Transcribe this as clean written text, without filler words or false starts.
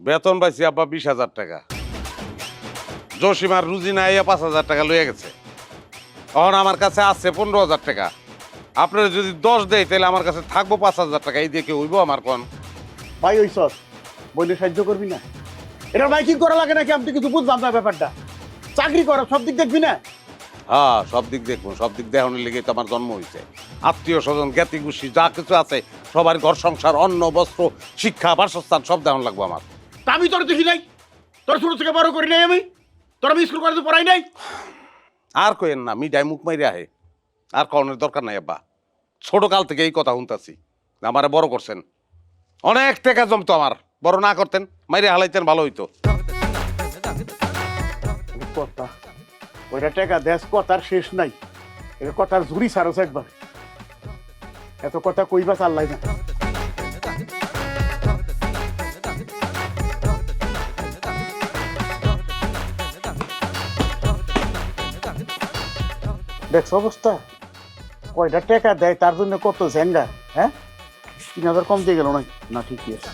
বেতন পাইছি আব্বা 20,000 টাকা। জসিমার রুজি না আইয়া 5,000 টাকা লইয়া গেছে। এখন আমার কাছে আছে 15,000 টাকা। আপনারা যদি 10 দেয় তাহলে আমার কাছে থাকবো 5,000 টাকা। এই দিয়ে কি হইব আমার কোন? ভাই ওই সব বইলে সাহায্য করবি না? এটা ভাই কি করা লাগে নাকি? আমি তো কিছু বুঝলাম না ব্যাপারটা। চাকরি করা সব দিক দেখবি না? হ্যাঁ, সব দিক দেখবো। সব দিক দেখানোর লেগে তো আমার জন্ম হয়েছে। আত্মীয় স্বজন জ্ঞাতি গোষ্ঠী যা কিছু আছে সবার ঘর সংসার, অন্ন বস্ত্র, শিক্ষা, বাসস্থান সব দেখানো লাগবো আমার। তা আমি তোর দেখি নাই, তোর ছোট থেকে বড় করি নাই আমি, তোর আমি স্কুল কলেজে পড়াই নাই। আর কইেন না, মিডাই মুখ মাইরে আহে। আর কনের দরকার নাই আব্বা। ছোট কাল থেকে এই কথা শুনতাছি। আমারে বড় করছেন, অনেক টাকা জমতো আমার। বড় না করতেন, মাইরে হালাইতেন, ভালো হইতো। কথা ওইটা টাকা দেশ কথার শেষ নাই। এটা কথার ঝুড়ি সারস একবার। এত কথা কইবা চাল্লাই না। দেখছ অবস্থা, কয়টা টাকা দেয় তার জন্য কত ঝেঙ্গা। হ্যাঁ, 3,000 কম দিয়ে গেল না? না ঠিকই আছে।